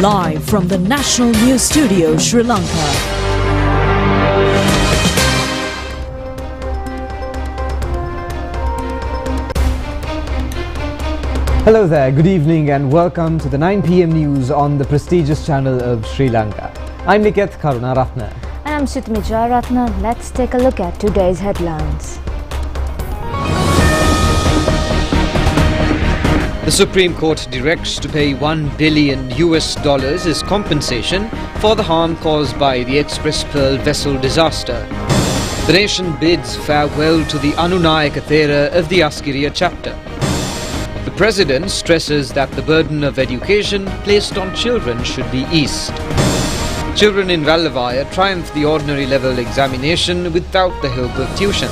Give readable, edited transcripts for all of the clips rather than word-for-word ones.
Live from the National News Studio, Sri Lanka. Hello there, good evening and welcome to the 9 PM news on the prestigious channel of Sri Lanka. I'm Niket Karunaratne. And I'm Sutmija Ratna. Let's take a look at today's headlines. The Supreme Court directs to pay $1 billion as compensation for the harm caused by the Express Pearl vessel disaster. The nation bids farewell to the Anunayaka Thera of the Askiriya chapter. The President stresses that the burden of education placed on children should be eased. Children in Vallavaya triumphed the ordinary level examination without the help of tuition.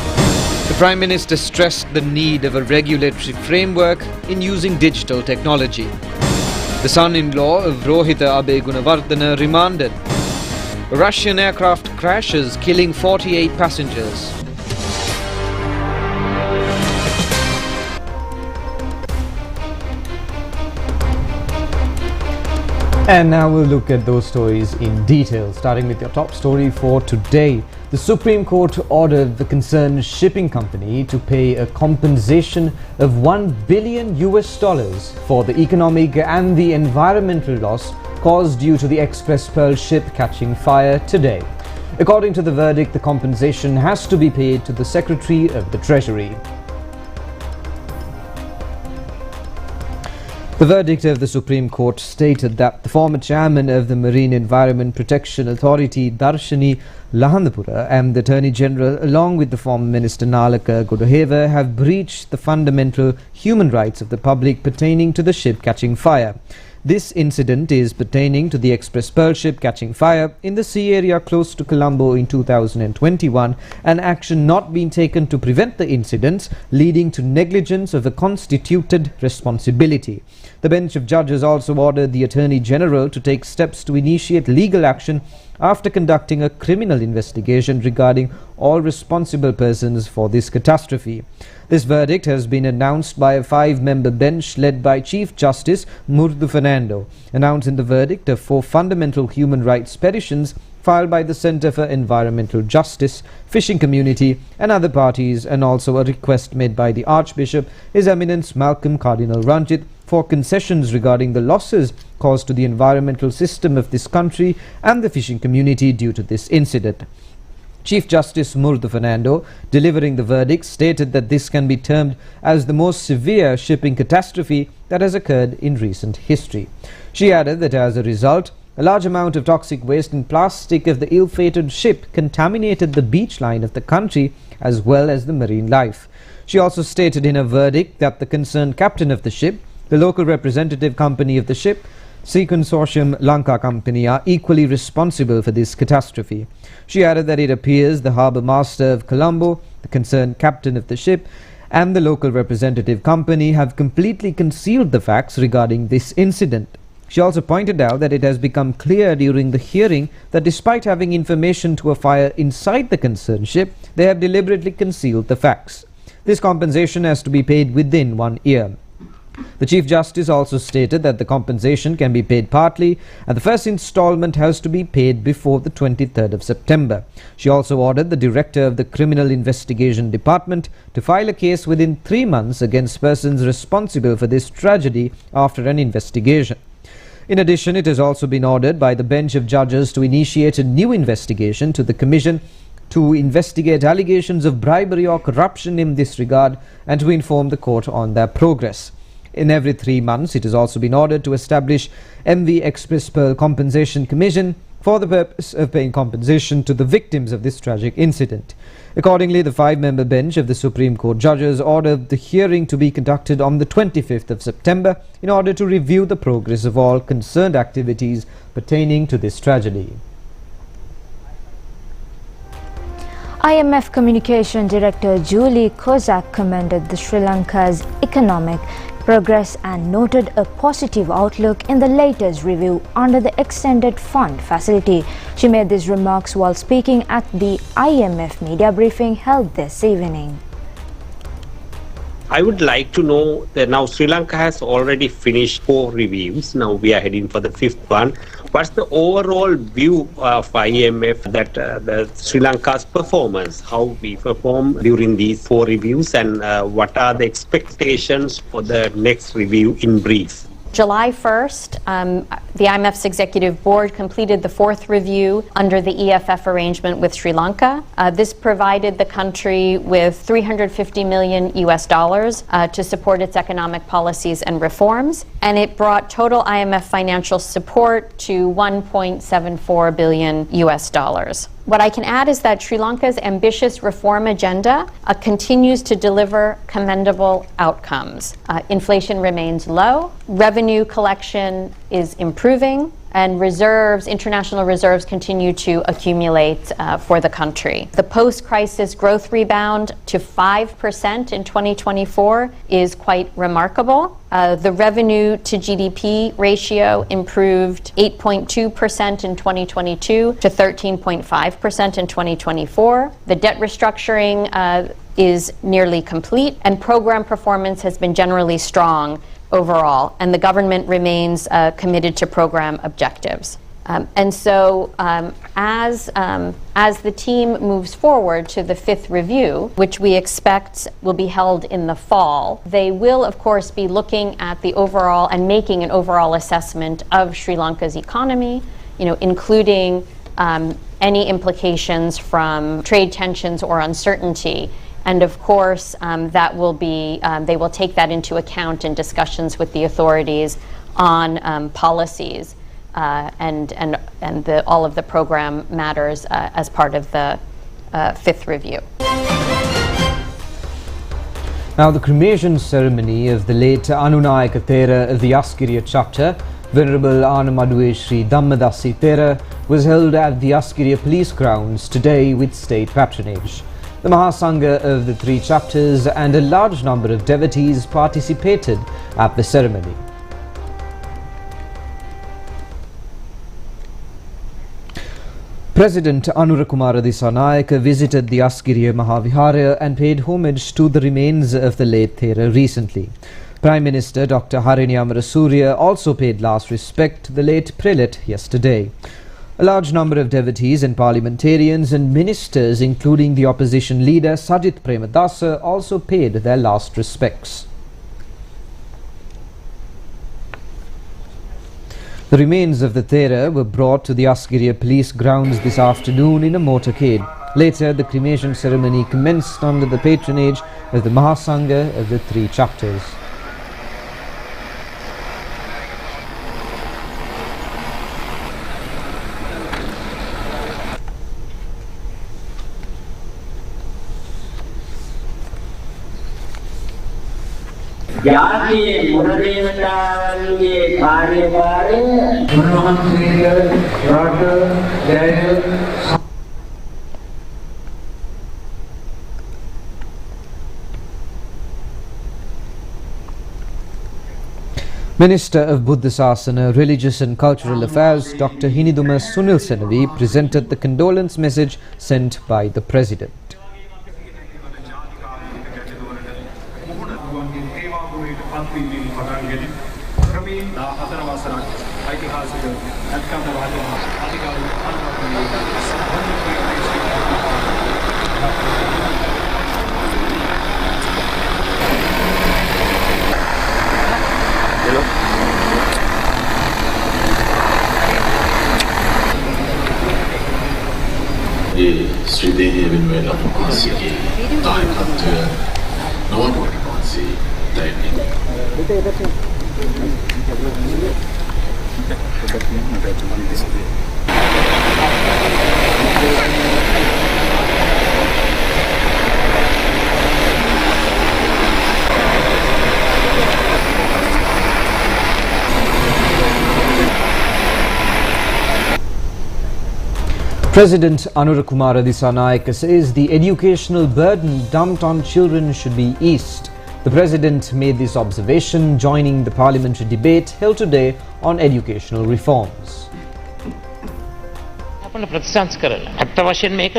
The Prime Minister stressed the need of a regulatory framework in using digital technology. The son-in-law of Rohita Abe Gunawardena remanded. A Russian aircraft crashes, killing 48 passengers. And now we'll look at those stories in detail, starting with your top story for today. The Supreme Court ordered the concerned shipping company to pay a compensation of $1 billion for the economic and the environmental loss caused due to the Express Pearl ship catching fire today. According to the verdict, the compensation has to be paid to the Secretary of the Treasury. The verdict of the Supreme Court stated that the former chairman of the Marine Environment Protection Authority, Darshani Lahandapura, and the Attorney General, along with the former Minister Nalaka Godaheva, have breached the fundamental human rights of the public pertaining to the ship catching fire. This incident is pertaining to the Express Pearl ship catching fire in the sea area close to Colombo in 2021, and action not being taken to prevent the incidents, leading to negligence of a constituted responsibility. The bench of judges also ordered the Attorney General to take steps to initiate legal action after conducting a criminal investigation regarding all responsible persons for this catastrophe. This verdict has been announced by a 5-member bench led by Chief Justice Murthu Fernando, announcing the verdict of 4 fundamental human rights petitions filed by the Centre for Environmental Justice, fishing community and other parties, and also a request made by the Archbishop, His Eminence Malcolm Cardinal Ranjit, for concessions regarding the losses caused to the environmental system of this country and the fishing community due to this incident. Chief Justice Murthu Fernando, delivering the verdict, stated that this can be termed as the most severe shipping catastrophe that has occurred in recent history. She added that as a result, a large amount of toxic waste and plastic of the ill-fated ship contaminated the beach line of the country as well as the marine life. She also stated in her verdict that the concerned captain of the ship, the local representative company of the ship, Sea Consortium Lanka Company, are equally responsible for this catastrophe. She added that it appears the harbour master of Colombo, the concerned captain of the ship, and the local representative company have completely concealed the facts regarding this incident. She also pointed out that it has become clear during the hearing that despite having information to a fire inside the concerned ship, they have deliberately concealed the facts. This compensation has to be paid within 1 year. The Chief Justice also stated that the compensation can be paid partly and the first installment has to be paid before the 23rd of September. She also ordered the Director of the Criminal Investigation Department to file a case within 3 months against persons responsible for this tragedy after an investigation. In addition, it has also been ordered by the bench of judges to initiate a new investigation to the Commission to investigate allegations of bribery or corruption in this regard and to inform the court on their progress. In every 3 months, it has also been ordered to establish MV Express Pearl Compensation Commission for the purpose of paying compensation to the victims of this tragic incident. Accordingly, the 5-member bench of the Supreme Court judges ordered the hearing to be conducted on the 25th of September in order to review the progress of all concerned activities pertaining to this tragedy. IMF Communication Director Julie Kozak commended the Sri Lanka's economic progress and noted a positive outlook in the latest review under the Extended Fund facility. She made these remarks while speaking at the IMF media briefing held this evening. I would like to know that now Sri Lanka has already finished 4 reviews. Now we are heading for the 5th one. What's the overall view of IMF that the Sri Lanka's performance, how we perform during these 4 reviews, and what are the expectations for the next review in brief? July 1st, the IMF's executive board completed the 4th review under the EFF arrangement with Sri Lanka. This provided the country with $350 million to support its economic policies and reforms, and it brought total IMF financial support to $1.74 billion. What I can add is that Sri Lanka's ambitious reform agenda continues to deliver commendable outcomes. Inflation remains low, revenue collection is improving, and international reserves continue to accumulate for the country. The post-crisis growth rebound to 5% in 2024 is quite remarkable. The revenue to GDP ratio improved 8.2% in 2022 to 13.5% in 2024. The debt restructuring is nearly complete, and program performance has been generally strong overall, and the government remains committed to program objectives. And so as the team moves forward to the 5th review, which we expect will be held in the fall, they will of course be looking at the overall and making an overall assessment of Sri Lanka's economy, including any implications from trade tensions or uncertainty. And of course, that will be, they will take that into account in discussions with the authorities on policies and all of the program matters as part of the 5th review. Now, the cremation ceremony of the late Anunayaka Thera of the Askiriya chapter, Venerable Anamadue Sri Dhammadasi Thera, was held at the Askiriya police grounds today with state patronage. The Mahasangha of the 3 chapters and a large number of devotees participated at the ceremony. President Anurakumara Disanayaka visited the Askiriya Mahavihara and paid homage to the remains of the late Thera recently. Prime Minister Dr. Harini Amarasuriya also paid last respect to the late prelate yesterday. A large number of devotees and parliamentarians and ministers, including the opposition leader Sajith Premadasa, also paid their last respects. The remains of the Thera were brought to the Askiriya police grounds this afternoon in a motorcade. Later, the cremation ceremony commenced under the patronage of the Mahasangha of the 3 chapters. जातीय मुरदेवतावन्ये कार्यभारे Minister of Buddha Sasana, Religious and Cultural Affairs, Dr. Hiniduma Sunil Senavi, presented the condolence message sent by the President. Sri Dehi Vinvela Mukasiki, Daikatya, Novakansi, President Anurakumara Disanayaka says the educational burden dumped on children should be eased. The President made this observation joining the parliamentary debate held today on educational reforms. ප්‍රතිසංස්කරණ ඇත්ත වශයෙන් මේක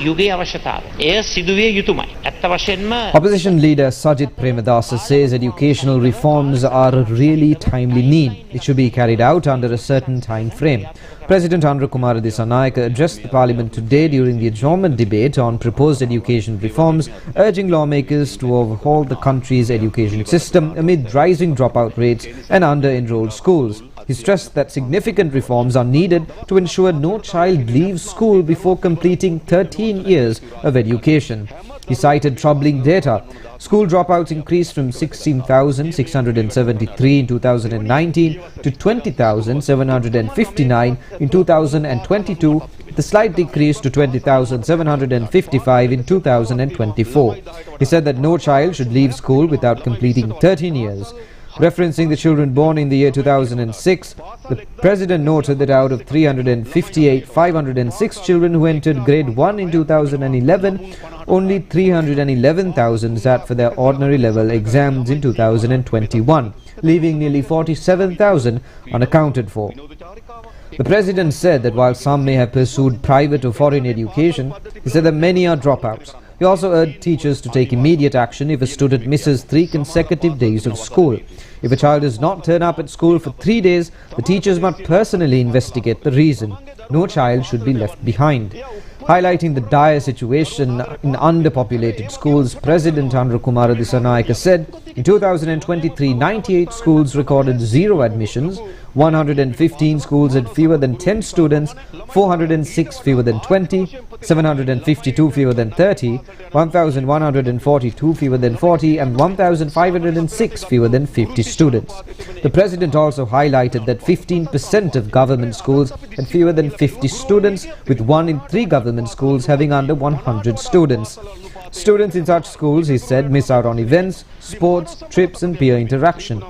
යුගයේ අවශ්‍යතාවය. එය සිදුවිය යුතුමයි. ඇත්ත Opposition leader Sajid Premadasa says educational reforms are a really timely need. It should be carried out under a certain time frame. President Anunayaka Disanayaka addressed the Parliament today during the adjournment debate on proposed education reforms, urging lawmakers to overhaul the country's education system amid rising dropout rates and under-enrolled schools. He stressed that significant reforms are needed to ensure no child leaves school before completing 13 years of education. He cited troubling data. School dropouts increased from 16,673 in 2019 to 20,759 in 2022, with a slight decrease to 20,755 in 2024. He said that no child should leave school without completing 13 years. Referencing the children born in the year 2006, the President noted that out of 358, 506 children who entered grade 1 in 2011, only 311,000 sat for their ordinary level exams in 2021, leaving nearly 47,000 unaccounted for. The President said that while some may have pursued private or foreign education, he said that many are dropouts. He also urged teachers to take immediate action if a student misses 3 consecutive days of school. If a child does not turn up at school for 3 days, the teachers must personally investigate the reason. No child should be left behind. Highlighting the dire situation in underpopulated schools, President Anunayaka Disanayaka said, in 2023, 98 schools recorded 0 admissions, 115 schools had fewer than 10 students, 406 fewer than 20, 752 fewer than 30, 1,142 fewer than 40, and 1,506 fewer than 50 students. The President also highlighted that 15% of government schools had fewer than 50 students, with 1 in 3 government schools having under 100 students. Students in such schools, he said, miss out on events, sports, trips and peer interaction.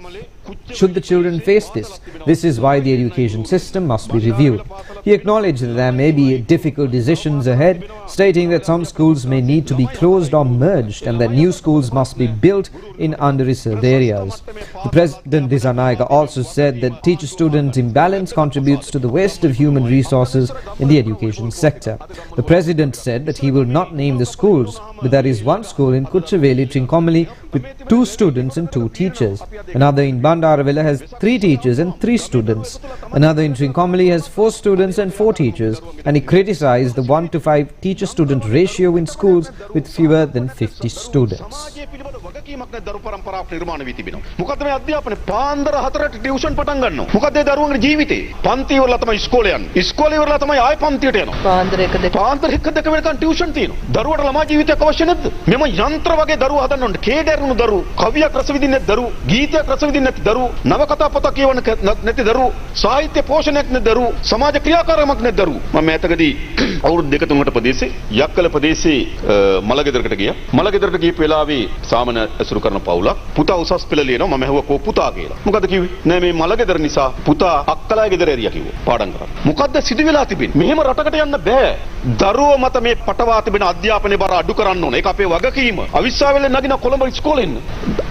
Should the children face this? This is why the education system must be reviewed. He acknowledged that there may be difficult decisions ahead, stating that some schools may need to be closed or merged and that new schools must be built in under-reserved areas. The President Disanayaka also said that teacher-student imbalance contributes to the waste of human resources in the education sector. The President said that he will not name the schools, but there is one school in Kuchaveli, Trincomalee with 2 students and 2 teachers. Another in Bandaravilla has 3 teachers and 3 students. Another in Trincomalee has 4 students and 4 teachers, and he criticized the 1:5 teacher-student ratio in schools with fewer than 50 students. මොකද මේ අධ්‍යාපනයේ පාන්දර 4ට tuition පටන් ගන්නවා. මොකද ඒ දරුවන්ගේ ජීවිතේ පන්ති ඉවරලා තමයි ඉස්කෝලේ යන්නේ. ඉස්කෝලේ ඉවරලා තමයි ආයෙ පන්තියට යනවා. පාන්දර 1 වෙනකන් ටියුෂන් තියෙනවා. දරුවට ළමා ජීවිතයක් අවශ්‍ය නැද්ද? මෙම යන්ත්‍ර වගේ දරුවෝ හදන්න ඕනේ. කේඩරුණු දරුවෝ, කවියක් රස විඳින්න නැති දරුවෝ, ගීතයක් රස විඳින්න නැති දරුවෝ, නවකතා පොතක් කියවන්න නැති දරුවෝ, සාහිත්‍ය පෝෂණයක් නැති දරුවෝ, සමාජ ක්‍රියාකාරකමක් නැති දරුවෝ. මම ඈතකදී අවුරුදු 2-3කට ප්‍රදේශේ යක්කල ප්‍රදේශේ මලගෙදරකට ගියා. මලගෙදරට ගියපු වෙලාවේ සාමන ඇසුරු කරන පවුලක් පුතා උසස් පෙළ ලියනවා. මම ඇහුවා කෝ පුතා කියලා. මොකද කිව්වේ? නෑ මේ මලගෙදර නිසා පුතා අක්කලා ගෙදර එරියා කිව්වා. පාඩම් කරා. මොකද්ද සිදු වෙලා තිබෙන්නේ? මෙහෙම රටකට යන්න බෑ. දරුවෝ මත මේ පටවා තිබෙන අධ්‍යාපනයේ බර අඩු කරන්න ඕනේ. ඒක අපේ වගකීම. අවිස්සාවෙල්ලේ නගින කොළඹ ඉස්කෝලේ ඉන්න.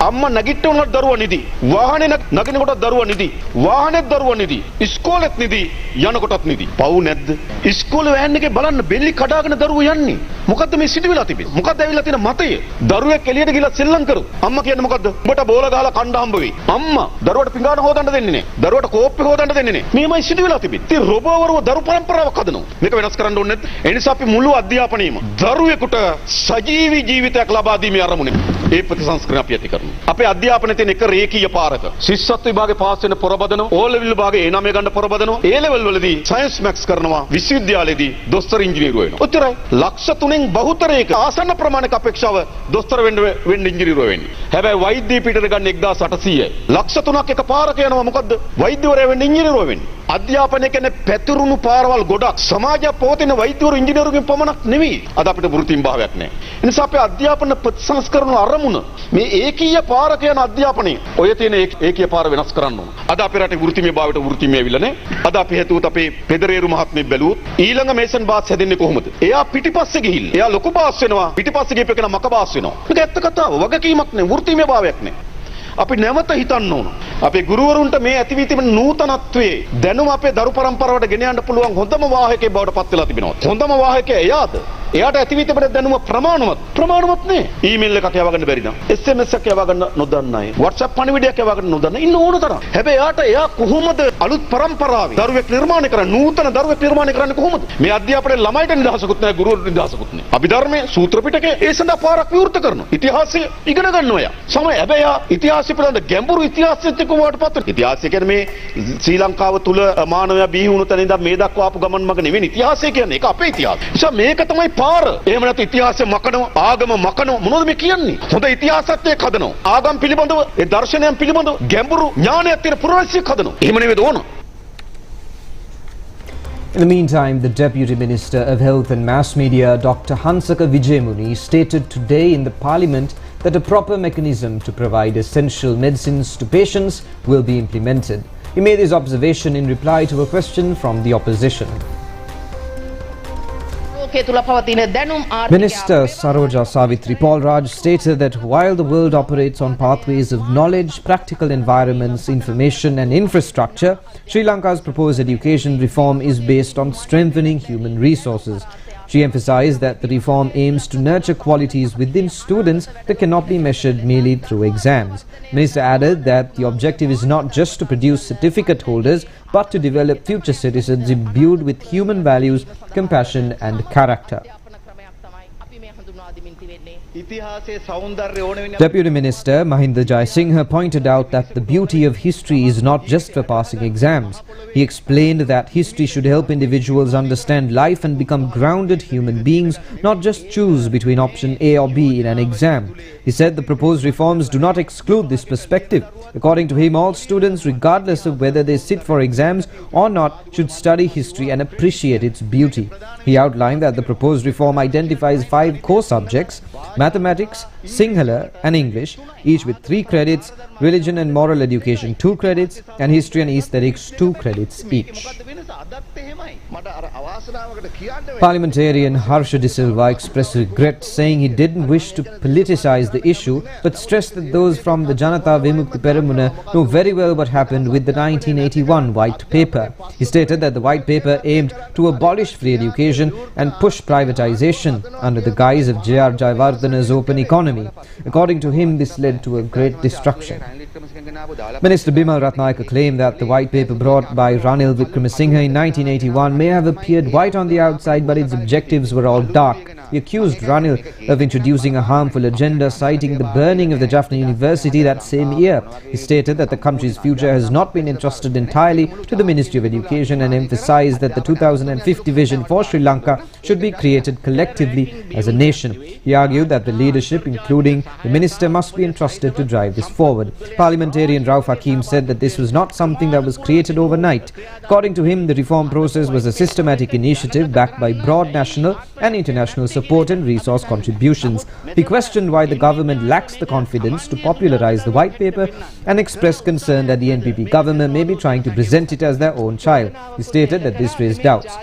අම්මා නැගිටිනකොට දරුවා නිදි. වාහනේ නගිනකොට දරුවා නිදි. වාහනේත් දරුවා නිදි. ඉස්කෝලෙත් නිදි. යනකොටත් නිදි. පව් නැද්ද? ඉස්කෝලේ වෑන් එකේ බලන්න බෙල්ලි කඩාගෙන දරුවෝ යන්නේ. මොකද්ද මේ සිදු වෙලා තිබෙන්නේ? මොකද්ද ඇවිල්ලා තියෙන මතය? දරුවෙක් එළියට ගිහලා සෙල්ලම් කරු. අම්මා කියන්නේ මොකද්ද? උඹට බෝල ගහලා කණ්ඩ හම්බ වෙයි. අම්මා දරුවට පිඟාන හොදන්න දෙන්නේ නැහැ. දරුවට කෝප්පේ හොදන්න දෙන්නේ නැහැ. මේමයි සිදු වෙලා තිබෙන්නේ. ඉතින් රොබෝවරුව දරු පරම්පරාවක් හදනවා. මේක වෙනස් කරන්න ඕනේ නැද්ද? ඒ නිසා අපි මුළු අධ්‍යාපනයේම දරුවෙකුට සජීවී ජීවිතයක් ලබා දීමේ අරමුණේ ඒ ප්‍රතිසංස්කරණ අපි ඇති කරනවා. අපේ අධ්‍යාපනයේ තියෙන එක රේඛීය පාරක ශිෂ්‍යත්ව විභාගේ පාස් වෙන පොරබදනවා. ඕ ලෙවල් විභාගේ ඒ නමය ගන්න පොරබදනවා. ඒ ලෙවල් වලදී සයන්ස් මැක්ස් කරනවා. විශ්වවිද්‍යාලයේදී දොස්තර ඉංජිනේරු වෙනවා. ඔච්චරයි. ලක්ෂ 3න් බහුතරයක ආසන්න ප්‍රමාණයක අපේක්ෂාව දොස්තර වෙන්න ඉංජිනේරු වෙන්නේ. හැබැයි වෛද්‍ය පීඨයට ගන්න 1800යි. ලක්ෂ 3ක් එක පාරක යනවා. මොකද්ද? වෛද්‍යවරයා වෙන්න ඉංජිනේරු වෙන්නේ. අධ්‍යාපනය කියන්නේ පැතුරුණු පාරවල් ගොඩක්. සමාජය පවතින වෛද්‍යවරු ඉංජිනේරුගෙන් පමණක් නෙවෙයි. අද අපිට වෘත්තීන් භාවයක් නැහැ. ඒ නිසා අපේ අධ්‍යාපන ප්‍රතිසංස්කරණ අරමුණ මේ ඒකීය පාරක යන අධ්‍යාපනයේ ඔය තියෙන ඒකීය පාර වෙනස් කරන්න ඕන. අද අපේ රටේ වෘත්තීමය භාවයට වෘත්තීමය ඇවිල්ලා නැහැ. අද අපි හිතුවත් අපේ පෙදරේරු මහත්මයෙක් බැලුවොත් ඊළඟ මේසන් බාස් හැදෙන්නේ කොහොමද? එයා පිටිපස්සේ ගිහිල්ලා. එයා ලොකු බාස් වෙනවා. පිටිපස්සේ ගිහපු එකන මක බාස් වෙනවා. මේක ඇත්ත කතාව. වගකීමක් නැහැ. වෘත්තීමය භාවයක් නැහැ. අපි නැවත හිතන්න ඕන. අපේ ගුරුවරුන්ට මේ ඇති වී තිබෙන නූතනත්වයේ දැනුම අපේ දරු පරම්පරාවට ගෙන යන්න පුළුවන් හොඳම වාහකයෙක් බවට පත් වෙලා තිබෙනවා. හොඳම වාහකයා එයාද? එයාට ඇති වී තිබෙන දැනුම ප්‍රමාණවත් නේ. ඊමේල් එකක් යවගන්න බැරි නම්, SMS එකක් යවගන්න නොදන්න අය, WhatsApp පණිවිඩයක් යවගන්න නොදන්න ඉන්න ඕන තරම්. හැබැයි එයා කොහොමද අලුත් පරම්පරාවේ දරුවෙක් නිර්මාණය කරන්නේ, නූතන දරුවෙක් නිර්මාණය කරන්නේ කොහොමද? මේ අධ්‍යාපනයේ ළමයිට නිදහසකුත් නැහැ, ගුරුවරුන්ට නිදහසකුත් නැහැ. අභිධර්මයේ සූත්‍ර පිටකේ ඒ සඳහා පාරක් විවෘත කරනවා. ඉතිහාසය ඉගෙන ගන්නවා එයා. හැබැයි ඉතිහාසය පිළිබඳ ගැඹුරු ඉතිහාසයක් කොහොමද පත් වෙන්නේ? ඉතිහාසය කියන්නේ මේ ශ්‍රී ලංකාව තුල මානවයා බිහි වුණු තැන ඉඳන් මේ දක්වා ආපු ගමන් මග නෙවෙයි ඉතිහාසය කියන්නේ. ඒක අපේ ඉතිහාසය. නිසා මේක තමයි පාර. එහෙම නැත්නම් ඉතිහාසය මකනවා, ආගම මකනවා. මොනවද මේ කියන්නේ? හොඳ ඉතිහාසත්වයක් හදනවා. ආගම් පිළිබඳව, ඒ දර්ශනයන් පිළිබඳව ගැඹුරු ඥානයක් තියෙන පුරවැසියෙක් හදනවා. එහෙම නෙවෙයිද ඕන? In the meantime, the Deputy Minister of Health and Mass Media, Dr. Hansaka Vijayamuni, stated today in the Parliament that a proper mechanism to provide essential medicines to patients will be implemented. He made his observation in reply to a question from the opposition. Minister Saroja Savitri Paulraj stated that while the world operates on pathways of knowledge, practical environments, information and infrastructure, Sri Lanka's proposed education reform is based on strengthening human resources. She emphasized that the reform aims to nurture qualities within students that cannot be measured merely through exams. Minister added that the objective is not just to produce certificate holders but to develop future citizens imbued with human values, compassion and character. Deputy Minister Mahinda Jayasinghe pointed out that the beauty of history is not just for passing exams. He explained that history should help individuals understand life and become grounded human beings, not just choose between option A or B in an exam. He said the proposed reforms do not exclude this perspective. According to him, all students, regardless of whether they sit for exams or not, should study history and appreciate its beauty. He outlined that the proposed reform identifies 5 core subjects: mathematics, Sinhala and English, each with 3 credits, religion and moral education 2 credits, and history and aesthetics 2 credits each. Parliamentarian Harsha De Silva expressed regret, saying he didn't wish to politicize the issue, but stressed that those from the Janata Vimukti Peramuna know very well what happened with the 1981 White Paper. He stated that the White Paper aimed to abolish free education and push privatization under the guise of J.R. Jayawardena's open economy. According to him, this led to a great destruction. Minister Bimal Ratnayaka claimed that the White Paper brought by Ranil Wickremesinghe in 1981 may have appeared white on the outside, but its objectives were all dark. He accused Ranil of introducing a harmful agenda, citing the burning of the Jaffna University that same year. He stated that the country's future has not been entrusted entirely to the Ministry of Education and emphasized that the 2050 vision for Sri Lanka should be created collectively as a nation. He argued that the leadership, including the minister, must be entrusted to drive this forward. Parliamentarian Rauf Hakim said that this was not something that was created overnight. According to him, the reform process was a systematic initiative backed by broad national and international support and resource contributions. He questioned why the government lacks the confidence to popularize the White Paper and expressed concern that the NPP government may be trying to present it as their own child. He stated that this raised doubts.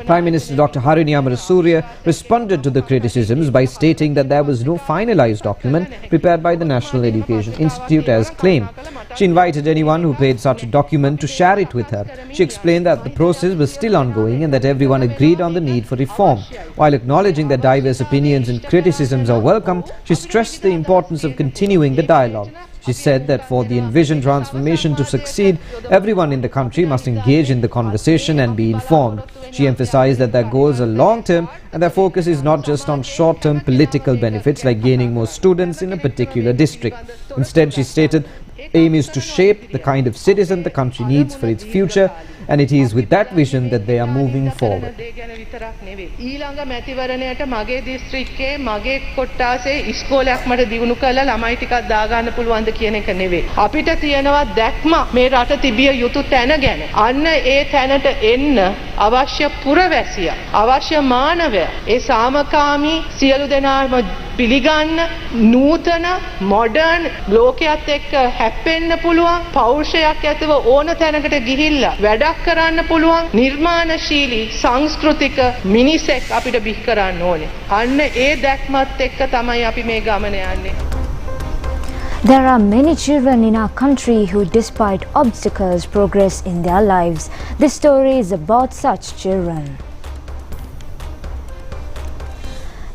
Prime Minister Dr. Harini Amarasuriya responded to the criticisms by stating that there was no finalized document prepared by the National Education Institute as claimed. She invited anyone who paid such a document to share it with her. She explained that the process was still ongoing and that everyone agreed on the need for reform. While acknowledging that diverse opinions and criticisms are welcome, she stressed the importance of continuing the dialogue. She said that for the envisioned transformation to succeed, everyone in the country must engage in the conversation and be informed. She emphasized that their goals are long-term and their focus is not just on short-term political benefits like gaining more students in a particular district. Instead, she stated, the aim is to shape the kind of citizen the country needs for its future, and it is with that vision that they are moving forward. ඊළඟ මැතිවරණයට මගේ දිස්ත්‍රික්කයේ මගේ කොට්ටාසේ ඉස්කෝලයක් මට දියුණු කරලා ළමයි ටිකක් දාගන්න පුළුවන්ද කියන එක නෙවෙයි. අපිට තියෙනවා දැක්ම මේ රට තිබිය යුතු තැන ගැන. අන්න ඒ තැනට එන්න අවශ්‍ය පුරවැසියා, අවශ්‍ය මානවයා, ඒ සාමකාමී සියලු දෙනාම පිළිගන්න නූතන මොඩර්න් ලෝකයක් එක්ක හැප්පෙන්න පුළුවන් පෞරුෂයක් ඇතුව ඕන තැනකට ගිහිල්ලා වැඩක් කරන්න පුළුවන් නිර්මාණශීලී සංස්කෘතික මිනිසෙක් අපිට බිහි කරන්න ඕනේ. අන්න ඒ දැක්මත් එක්ක තමයි අපි මේ ගමන යන්නේ. There are many children in our country who, despite obstacles, progress in their lives. This story is about such children.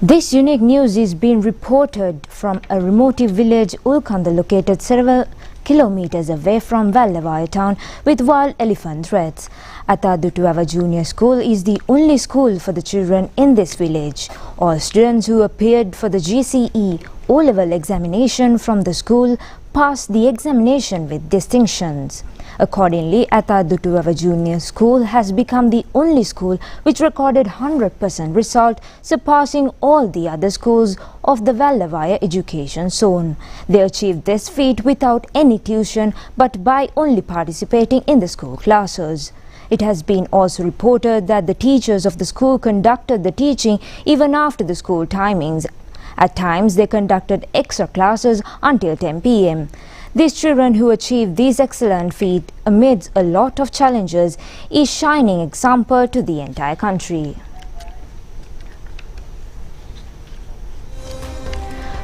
This unique news is being reported from a remote village Ulkanda located several kilometers away from Vallevaya town with wild elephant threats. Atadutuava Junior School is the only school for the children in this village. All students who appeared for the GCE O-level examination from the school passed the examination with distinctions. Accordingly, Atadutuava Junior School has become the only school which recorded 100% result, surpassing all the other schools of the Vallevaya education zone. They achieved this feat without any tuition but by only participating in the school classes. It has been also reported that the teachers of the school conducted the teaching even after the school timings. At times, they conducted extra classes until 10 p.m. These children who achieved these excellent feats amidst a lot of challenges is shining example to the entire country.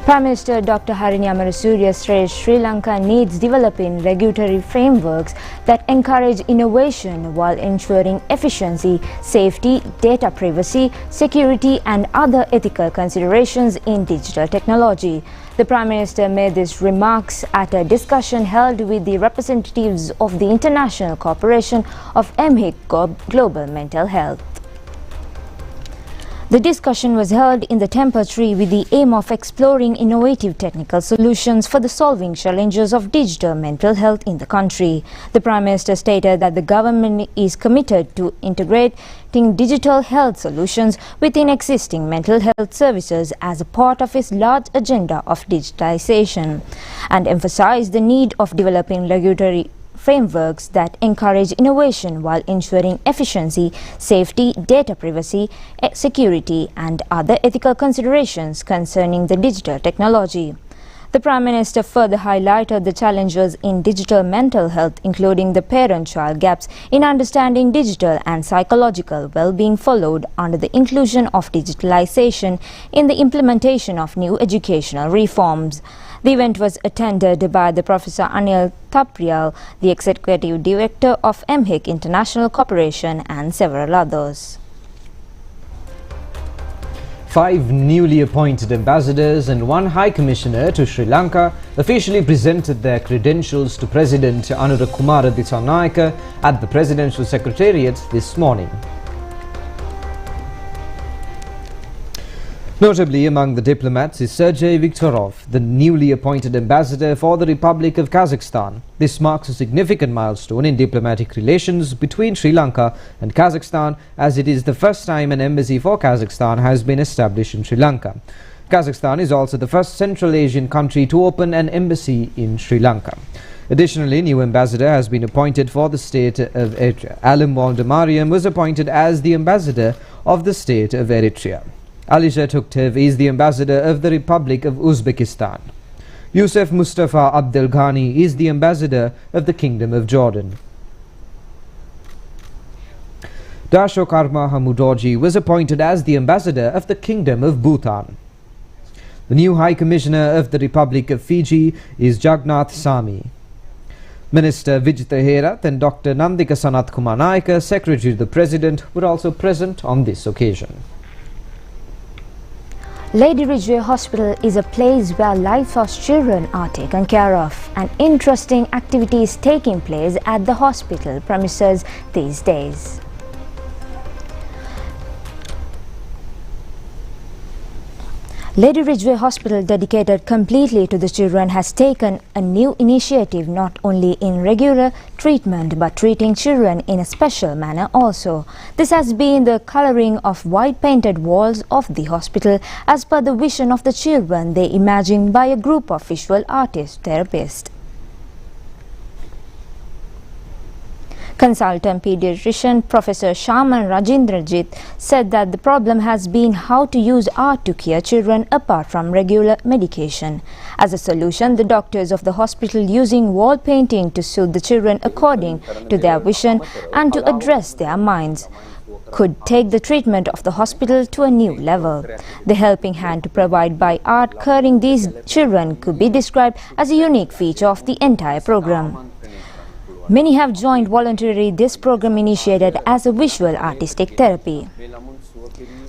Prime Minister Dr. Harini Amarasuriya says Sri Lanka needs developing regulatory frameworks that encourage innovation while ensuring efficiency, safety, data privacy, security and other ethical considerations in digital technology. The Prime Minister made these remarks at a discussion held with the representatives of the International Corporation of MHIC Global Mental Health. The discussion was held in the Temple Tree with the aim of exploring innovative technical solutions for the solving challenges of digital mental health in the country. The Prime Minister stated that the government is committed to integrating digital health solutions within existing mental health services as a part of its large agenda of digitization, and emphasized the need of developing regulatory frameworks that encourage innovation while ensuring efficiency, safety, data privacy, security and other ethical considerations concerning the digital technology. The Prime Minister further highlighted the challenges in digital mental health, including the parent-child gaps in understanding digital and psychological well-being followed under the inclusion of digitalization in the implementation of new educational reforms. The event was attended by the Professor Anil Thapriyal, the Executive Director of MHIC International Corporation and several others. 5 newly appointed ambassadors and 1 High Commissioner to Sri Lanka officially presented their credentials to President Anunayaka at the Presidential Secretariat this morning. Notably among the diplomats is Sergei Viktorov, the newly appointed ambassador for the Republic of Kazakhstan. This marks a significant milestone in diplomatic relations between Sri Lanka and Kazakhstan, as it is the first time an embassy for Kazakhstan has been established in Sri Lanka. Kazakhstan is also the first Central Asian country to open an embassy in Sri Lanka. Additionally, new ambassador has been appointed for the state of Eritrea. Alim Waldemariam was appointed as the ambassador of the state of Eritrea. Alisher Tuktev is the ambassador of the Republic of Uzbekistan. Yusuf Mustafa Abdel Ghani is the ambassador of the Kingdom of Jordan. Dasho Karma Hamudoji was appointed as the ambassador of the Kingdom of Bhutan. The new High Commissioner of the Republic of Fiji is Jagnath Sami. Minister Vijita Herath and Dr. Nandika Sanath Kumar Nayaka, Secretary to the President, were also present on this occasion. Lady Ridgeway Hospital is a place where lives of children are taken care of, and interesting activities taking place at the hospital premises these days. Lady Ridgeway Hospital, dedicated completely to the children, has taken a new initiative not only in regular treatment but treating children in a special manner also. This has been the colouring of white painted walls of the hospital as per the vision of the children they imagined by a group of visual artist therapists. Consultant pediatrician Professor Shaman Rajendrajit said that the problem has been how to use art to cure children apart from regular medication. As a solution, the doctors of the hospital using wall painting to soothe the children according to their vision and to address their minds could take the treatment of the hospital to a new level. The helping hand to provide by art curing these children could be described as a unique feature of the entire program. Many have joined voluntarily this program initiated as a visual artistic therapy.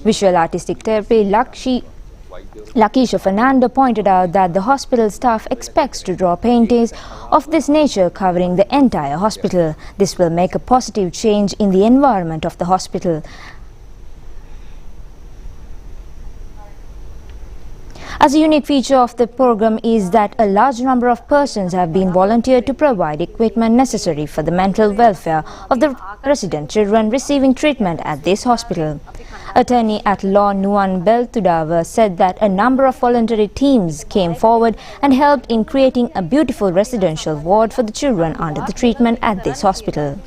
Visual artistic therapy Lakshi Lakisha Fernando pointed out that the hospital staff expects to draw paintings of this nature covering the entire hospital. This will make a positive change in the environment of the hospital. As a unique feature of the program is that a large number of persons have been volunteered to provide equipment necessary for the mental welfare of the resident children receiving treatment at this hospital. Attorney at law Nuan Beltudava said that a number of voluntary teams came forward and helped in creating a beautiful residential ward for the children under the treatment at this hospital.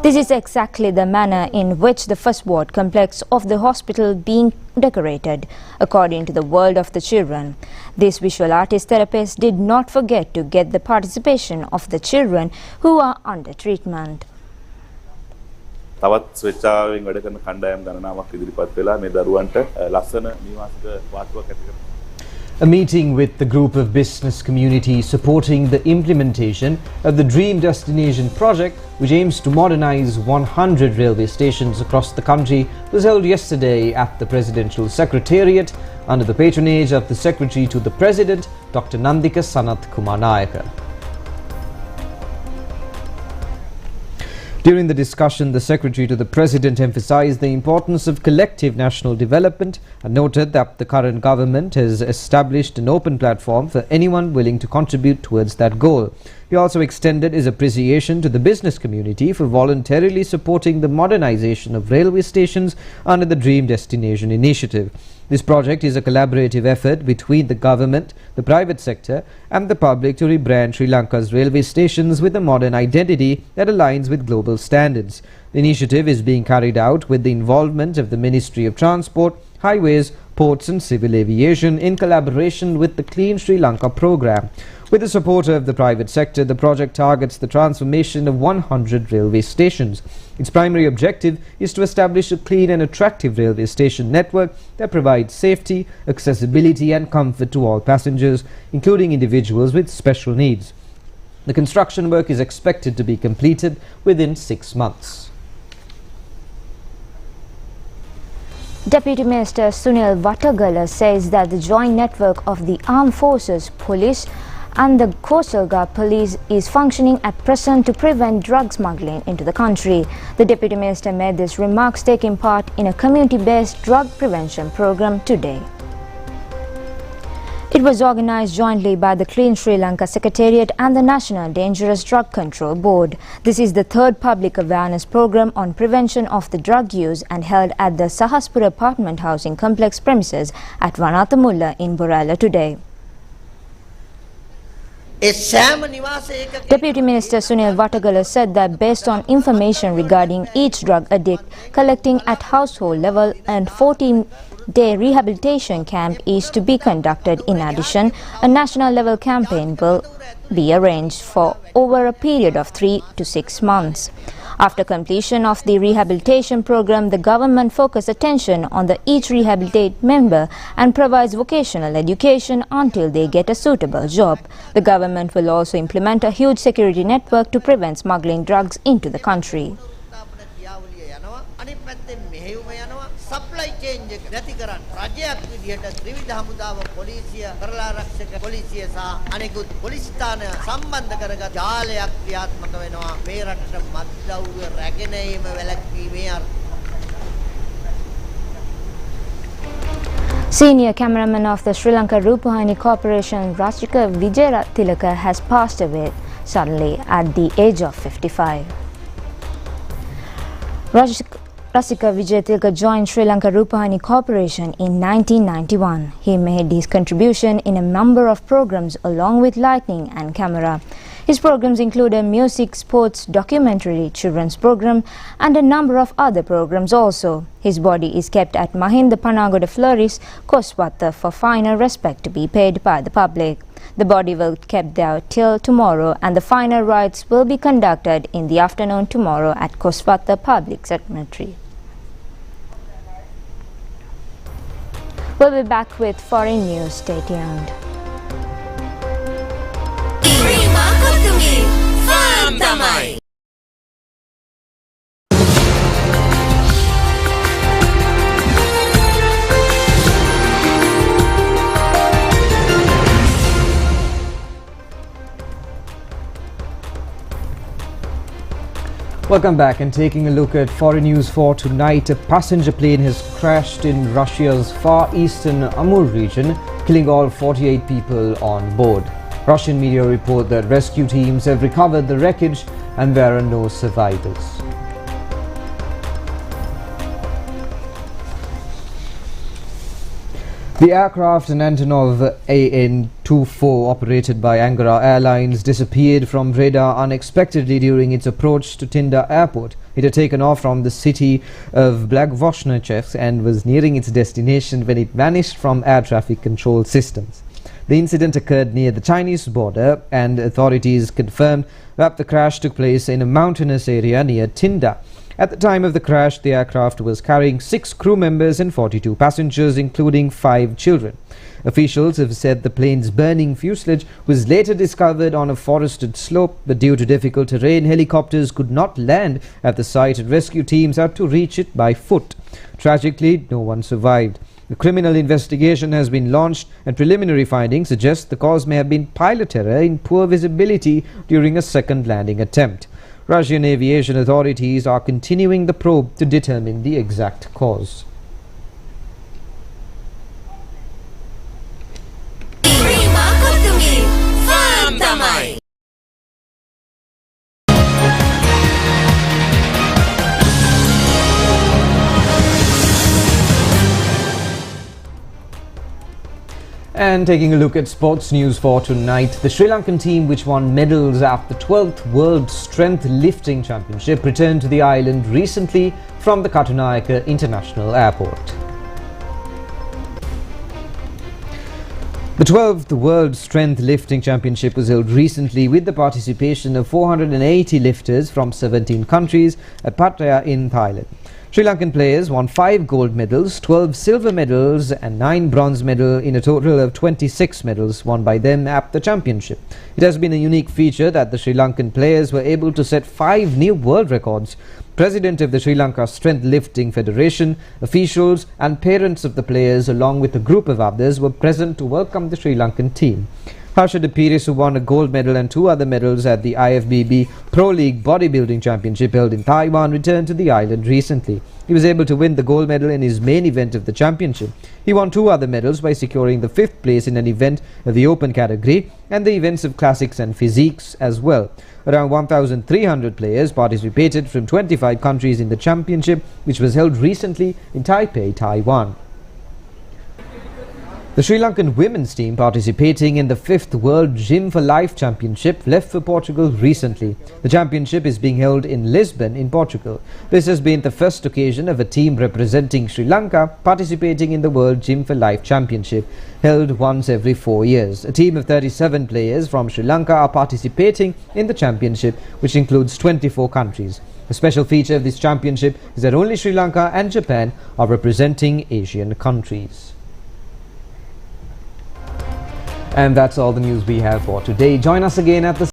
This is exactly the manner in which the first ward complex of the hospital being decorated, according to the World of the Children. This visual artist therapist did not forget to get the participation of the children who are under treatment. තවත් ස්වේච්ඡාවෙන් වැඩ කරන කණ්ඩායම් ගණනාවක් ඉදිරිපත් වෙලා මේ දරුවන්ට ලස්සන නිවාසික වාතුවක් ඇති කරනවා. A meeting with the group of business community supporting the implementation of the Dream Destination project, which aims to modernize 100 railway stations across the country, was held yesterday at the Presidential Secretariat under the patronage of the Secretary to the President, Dr. Nandika Sanath Kumar Nayaka. During the discussion, the Secretary to the President emphasized the importance of collective national development and noted that the current government has established an open platform for anyone willing to contribute towards that goal. He also extended his appreciation to the business community for voluntarily supporting the modernization of railway stations under the Dream Destination initiative. This project is a collaborative effort between the government, the private sector and the public to rebrand Sri Lanka's railway stations with a modern identity that aligns with global standards. The initiative is being carried out with the involvement of the Ministry of Transport, Highways, Ports and Civil Aviation in collaboration with the Clean Sri Lanka program. With the support of the private sector, the project targets the transformation of 100 railway stations. Its primary objective is to establish a clean and attractive railway station network that provides safety, accessibility and comfort to all passengers, including individuals with special needs. The construction work is expected to be completed within 6 months. Deputy Minister Sunil Vatagala says that the joint network of the Armed Forces, Police and the Coastal Guard Police is functioning at present to prevent drug smuggling into the country. The Deputy Minister made these remarks taking part in a community-based drug prevention program today. It was organized jointly by the Clean Sri Lanka Secretariat and the National Dangerous Drug Control Board. This is the third public awareness program on prevention of the drug use and held at the Sahaspur apartment housing complex premises at Vanathamulla in Borala today. Deputy Minister Sunil Vatagala said that based on information regarding each drug addict, collecting at household level and 14-day rehabilitation camp is to be conducted. In addition, a national level campaign will be arranged for over a period of 3 to 6 months. After completion of the rehabilitation program, the government focuses attention on each rehabilitated member and provides vocational education until they get a suitable job. The government will also implement a huge security network to prevent smuggling drugs into the country. supply chain එක නැති කරන්න රජයක් විදිහට ත්‍රිවිධ හමුදාව පොලිසිය කරලා ආරක්ෂක පොලිසිය සහ අනෙකුත් පොලිස් ස්ථාන සම්බන්ධ කරගත් ජාලයක් ක්‍රියාත්මක වෙනවා මේ රටට මත්ද්‍රව්‍ය රැගෙන ඒම වැළැක්වීමේ අර්ථය. Senior cameraman of the Sri Lanka Rupavahini Corporation, Rasika Vijaytilaka, has passed away suddenly at the age of 55. Rasika Vijaytilaka joined Sri Lanka Rupavahini Corporation in 1991. He made his contribution in a number of programs along with lighting and camera. His programs included music, sports, documentary, children's program and a number of other programs also. His body is kept at Mahinda Panagoda Floris, Koswatha for final respect to be paid by the public. The body will be kept there till tomorrow and the final rites will be conducted in the afternoon tomorrow at Koswatha Public Cemetery. We'll be back with foreign news. Stay tuned. Welcome back, and taking a look at foreign news for tonight. A passenger plane has crashed in Russia's far eastern Amur region, killing all 48 people on board. Russian media report that rescue teams have recovered the wreckage and there are no survivors. The aircraft, an Antonov AN-24 operated by Angara Airlines, disappeared from radar unexpectedly during its approach to Tinda Airport. It had taken off from the city of Blagoveshchensk and was nearing its destination when it vanished from air traffic control systems. The incident occurred near the Chinese border, and authorities confirmed that the crash took place in a mountainous area near Tinda. At the time of the crash, the aircraft was carrying 6 crew members and 42 passengers, including 5 children. Officials have said the plane's burning fuselage was later discovered on a forested slope, but due to difficult terrain, helicopters could not land at the site and rescue teams had to reach it by foot. Tragically, no one survived. A criminal investigation has been launched, and preliminary findings suggest the cause may have been pilot error in poor visibility during a second landing attempt. Russian aviation authorities are continuing the probe to determine the exact cause. And taking a look at sports news for tonight, the Sri Lankan team, which won medals at the 12th World Strength Lifting Championship, returned to the island recently from the Anunayaka International Airport. The 12th World Strength Lifting Championship was held recently with the participation of 480 lifters from 17 countries at Pattaya in Thailand. Sri Lankan players won 5 gold medals, 12 silver medals and 9 bronze medals in a total of 26 medals won by them at the championship. It has been a unique feature that the Sri Lankan players were able to set 5 new world records. President of the Sri Lanka Strength Lifting Federation, officials and parents of the players along with a group of others were present to welcome the Sri Lankan team. Harshad Pires, who won a gold medal and 2 other medals at the IFBB Pro League Bodybuilding Championship held in Taiwan, returned to the island recently. He was able to win the gold medal in his main event of the championship. He won 2 other medals by securing the 5th place in an event of the open category and the events of classics and physiques as well. Around 1,300 players participated from 25 countries in the championship, which was held recently in Taipei, Taiwan. The Sri Lankan women's team participating in the 5th World Gym for Life Championship left for Portugal recently. The championship is being held in Lisbon in Portugal. This has been the first occasion of a team representing Sri Lanka participating in the World Gym for Life Championship, held once every 4 years. A team of 37 players from Sri Lanka are participating in the championship, which includes 24 countries. A special feature of this championship is that only Sri Lanka and Japan are representing Asian countries. And that's all the news we have for today. Join us again at the